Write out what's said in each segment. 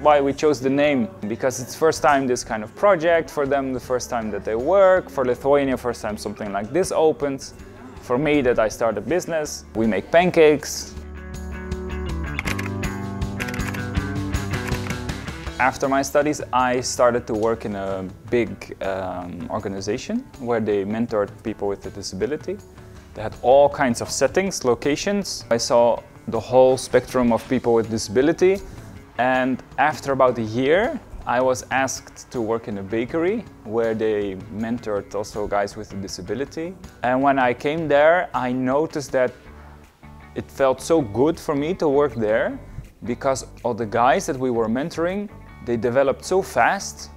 why we chose the name, because it's first time this kind of project for them, the first time that they work, for Lithuania, first time something like this opens. For me, that I start a business, we make pancakes. After my studies, I started to work in a big organization where they mentored people with a disability. They had all kinds of settings, locations. I saw the whole spectrum of people with disability. And after about a year, I was asked to work in a bakery where they mentored also guys with a disability. And when I came there, I noticed that it felt so good for me to work there because all the guys that we were mentoring, they developed so fast.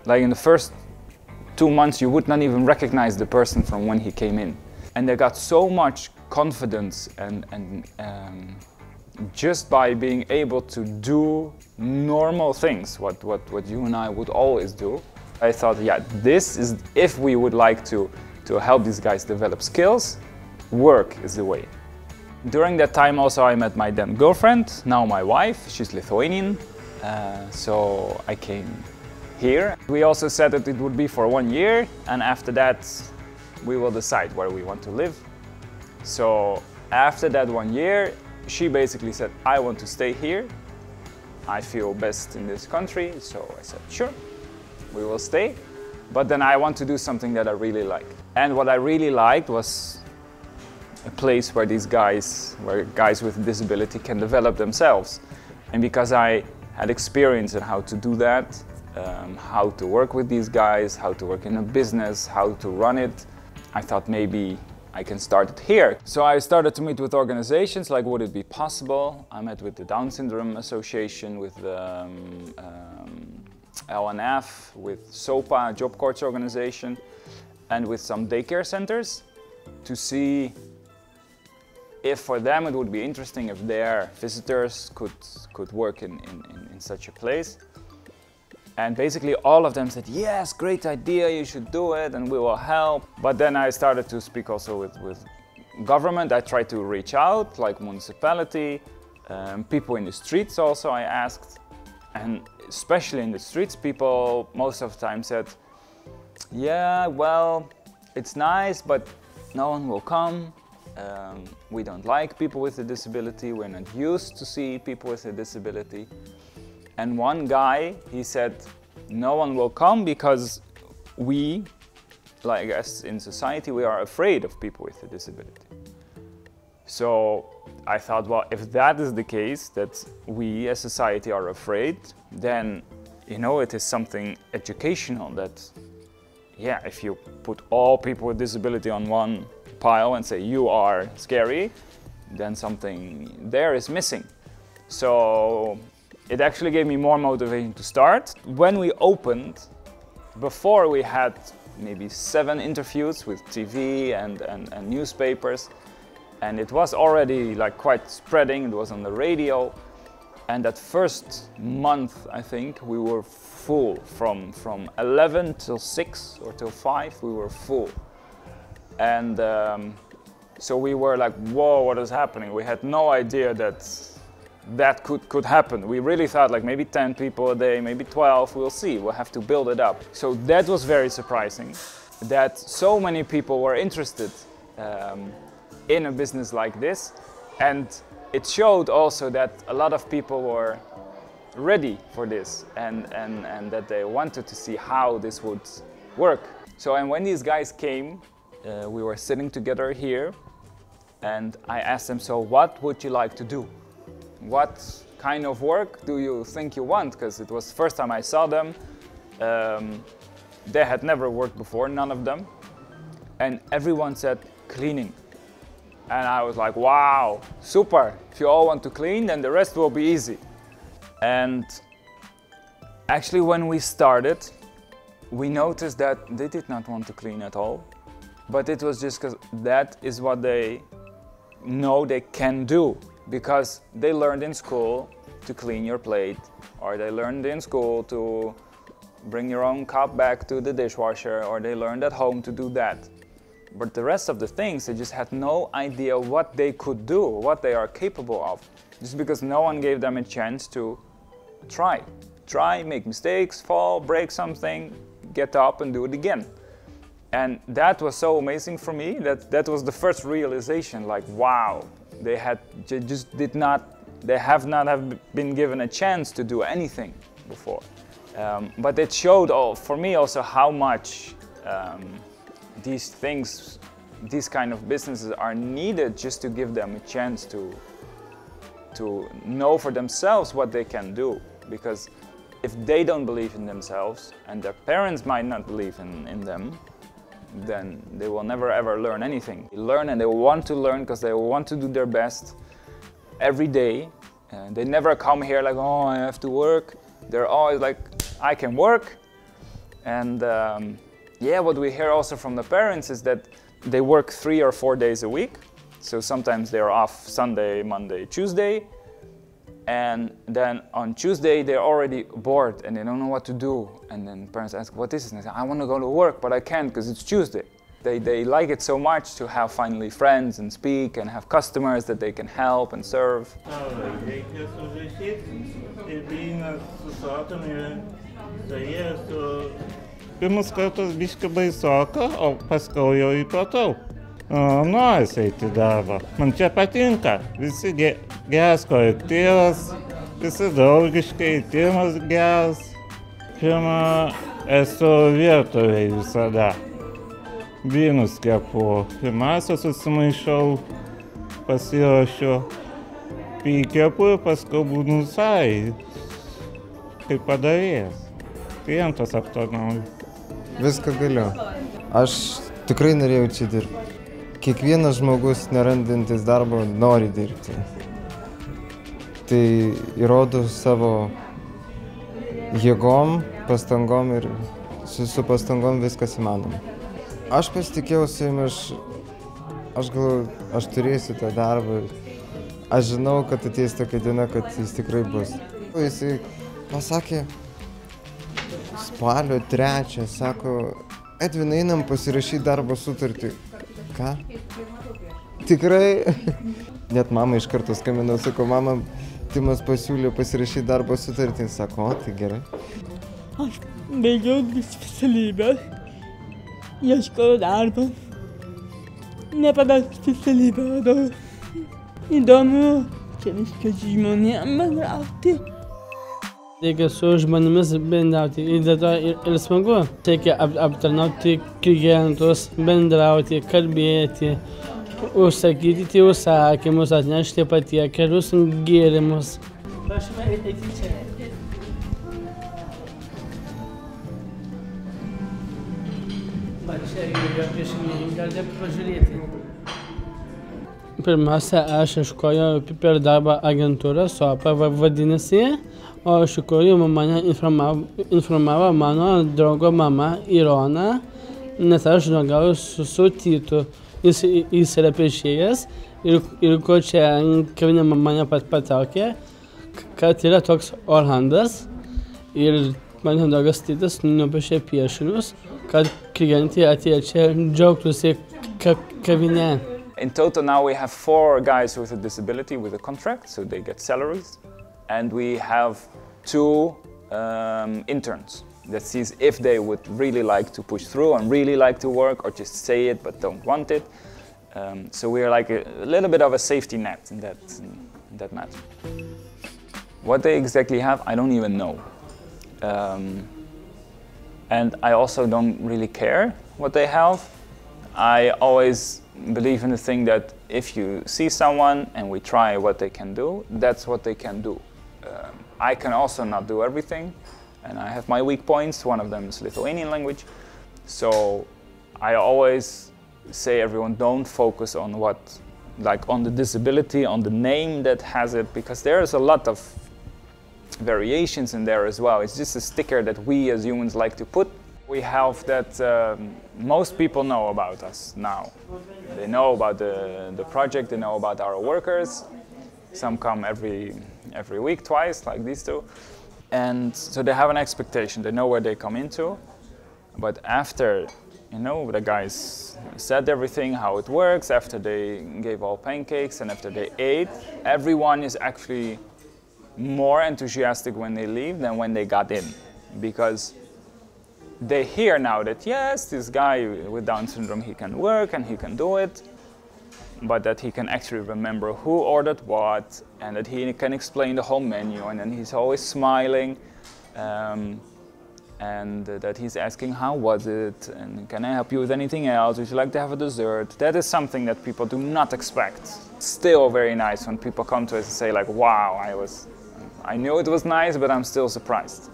Like in the first 2 months, you would not even recognize the person from when he came in. And they got so much confidence and just by being able to do normal things, what you and I would always do. I thought, yeah, this is, if we would like to help these guys develop skills, work is the way. During that time also I met my then girlfriend, now my wife, she's Lithuanian, so I came here. We also said that it would be for 1 year, and after that we will decide where we want to live. So after that 1 year, she basically said, I want to stay here. I feel best in this country. So I said, sure, we will stay. But then I want to do something that I really like. And what I really liked was a place where guys with disability can develop themselves. And because I had experience in how to do that, how to work with these guys, how to work in a business, how to run it, I thought maybe I can start it here. So I started to meet with organizations like would it be possible. I met with the Down Syndrome Association, with the LNF, with SOPA, Job Coach Organization, and with some daycare centers to see if for them it would be interesting if their visitors could work in such a place. And basically all of them said, yes, great idea, you should do it and we will help. But then I started to speak also with government. I tried to reach out, like municipality, people in the streets also I asked. And especially in the streets, people most of the time said, yeah, well, it's nice, but no one will come. We don't like people with a disability. We're not used to see people with a disability. And one guy, he said, no one will come because we, like us in society, we are afraid of people with a disability. So I thought, well, if that is the case, that we as society are afraid, then, you know, it is something educational that, yeah, if you put all people with disability on one pile and say you are scary, then something there is missing. So it actually gave me more motivation to start. When we opened, before we had maybe 7 interviews with TV and newspapers, and it was already like quite spreading, it was on the radio. And that first month, I think, we were full. From 11 till 6 or till 5, we were full. And so we were like, whoa, what is happening? We had no idea that could happen. We really thought like maybe 10 people a day, maybe 12, we'll see, we'll have to build it up. So that was very surprising, that so many people were interested in a business like this. And it showed also that a lot of people were ready for this and that they wanted to see how this would work. So, and when these guys came, we were sitting together here and I asked them, so what would you like to do? What kind of work do you think you want? Because it was the first time I saw them. They had never worked before, none of them. And everyone said cleaning. And I was like, wow, super. If you all want to clean, then the rest will be easy. And actually when we started, we noticed that they did not want to clean at all. But it was just because that is what they know they can do. Because they learned in school to clean your plate, or they learned in school to bring your own cup back to the dishwasher, or they learned at home to do that. But the rest of the things, they just had no idea what they could do, what they are capable of. Just because no one gave them a chance to try. Try, make mistakes, fall, break something, get up and do it again. And that was so amazing for me that was the first realization, like, wow, they have not been given a chance to do anything before. But it showed for me also how much these things, these kind of businesses are needed just to give them a chance to know for themselves what they can do. Because if they don't believe in themselves and their parents might not believe in them, then they will never ever learn anything. They learn and they want to learn because they want to do their best every day. They never come here like, oh, I have to work. They're always like, I can work. And yeah, what we hear also from the parents is that they work 3 or 4 days a week. So sometimes they're off Sunday, Monday, Tuesday. And then on Tuesday, they're already bored and they don't know what to do. And then parents ask, what is it? And they say, I want to go to work, but I can't because it's Tuesday. They like it so much to have finally friends and speak and have customers that they can help and serve. Pirmus kartus biškai baisoka, o paskui jau įpratau. Noris eiti į darbą. Man čia patinka. Visi geras kolektyvas, visi draugiškai, Timas geras. Pirma, esu virtuvėj visada. Blynus kepu. Pirmiausia susimaišau, pasiruošiu. Kepu ir paskui būnu visai kaip padavėjas. Klientas aptarnauju. Viską galiu. Aš tikrai norėjau čia dirbti. Kiekvienas žmogus, nerandantis darbo, nori dirbti. Tai įrodo savo jėgom, pastangom ir su pastangom viskas įmanoma. Aš pasitikėjau savimi, aš galvoju, aš turėsiu tą darbą. Aš žinau, kad ateis tokia diena, kad jis tikrai bus. Jisai pasakė spalio 3, sako, Edvinai, einam pasirašyti darbo sutartį. Ką? Tikrai? Net mama iš karto skambinau, sako, mama, Timas pasiūlė pasirašyti darbo sutartį. Sako, o, tai gerai. Aš baigiau specialybę, ieškojau darbą, nepadarau specialybę, radau. Įdomu, čia reiškia žmonėm bendrauti. Reikia su žmonėmis bendrauti ir dėl to ir smagu. Reikia aptarnauti klientus, bendrauti, kalbėti, užsakyti užsakymus, atnešti patiekėlius, gėrimus. Prašome eiti čia. Va čia yra piešiniai, galite pažiūrėti. Pirmiausia, aš ieškojau per darbą agentūrą, SOPA vadinasi, o iš tikrųjų mane informavo mano draugo mama Irona, nes aš draugauju su Titu. Jis yra piešėjas ir ko čia kavinė mane patraukė, kad yra toks Olandas ir mano draugas Titas nupiešė piešinius, kad klientai atėję čia džiaugtųsi kavinė. In total now we have 4 guys with a disability with a contract, so they get salaries. And we have 2 interns that sees if they would really like to push through and really like to work or just say it but don't want it. So we are like a little bit of a safety net in that matter. What they exactly have, I don't even know. And I also don't really care what they have. I always believe in the thing that if you see someone and we try what they can do, that's what they can do. I can also not do everything, and I have my weak points. One of them is Lithuanian language. So I always say everyone don't focus on on the disability, on the name that has it, because there's a lot of variations in there as well. It's just a sticker that we as humans like to put. We have that most people know about us now. They know about the project, they know about our workers. Some come every week, twice, like these 2. And so they have an expectation, they know where they come into. But after, the guys said everything, how it works, after they gave all pancakes and after they ate, everyone is actually more enthusiastic when they leave than when they got in, because they hear now that yes, this guy with Down syndrome, he can work and he can do it, but that he can actually remember who ordered what, and that he can explain the whole menu, and then he's always smiling, and that he's asking how was it, and can I help you with anything else, would you like to have a dessert? That is something that people do not expect. It's still very nice when people come to us and say like, wow, I knew it was nice, but I'm still surprised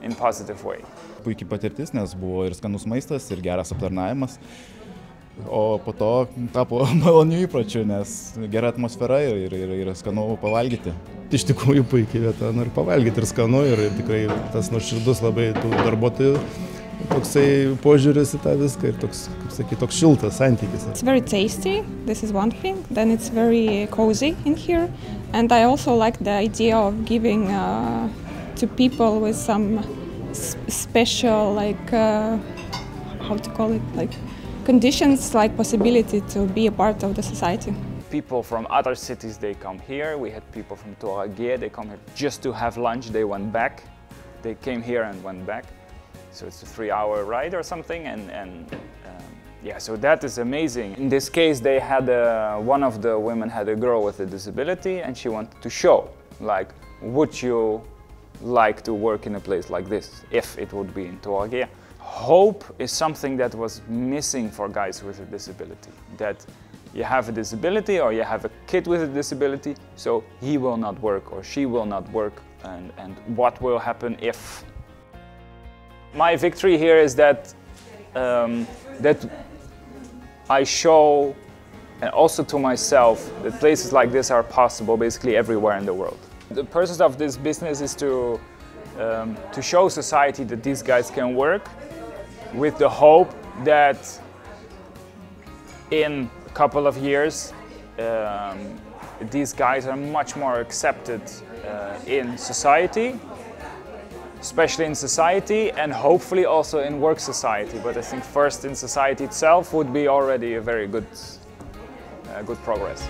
in a positive way. Puikiai patirtis, nes buvo ir skanus maistas, ir geras aptarnavimas, o po to tapo malonių įpročių, nes gera atmosfera ir skanu pavalgyti. Iš tikrųjų puikiai vieta, ir pavalgyti ir skanu, ir tikrai tas nuoširdus labai tų darbuotojų toksai požiūris į tą viską ir toks, kaip sakyti, toks šiltas santykis. It's very tasty, this is one thing, then it's very cozy in here, and I also like the idea of giving to people with some special, like, how to call it, like conditions, like possibility to be a part of the society. People from other cities, they come here. We had people from Todėl, they come here just to have lunch, they went back. They came here and went back. So it's a 3-hour ride or something, yeah, so that is amazing. In this case, they had one of the women had a girl with a disability, and she wanted to show, like, would you like to work in a place like this, if it would be in Todėl? Hope is something that was missing for guys with a disability. That you have a disability or you have a kid with a disability, so he will not work or she will not work, and what will happen if? My victory here is that that I show, and also to myself, that places like this are possible basically everywhere in the world. The purpose of this business is to show society that these guys can work, with the hope that in a couple of years these guys are much more accepted in society, especially in society, and hopefully also in work society. But I think first in society itself would be already a very good progress.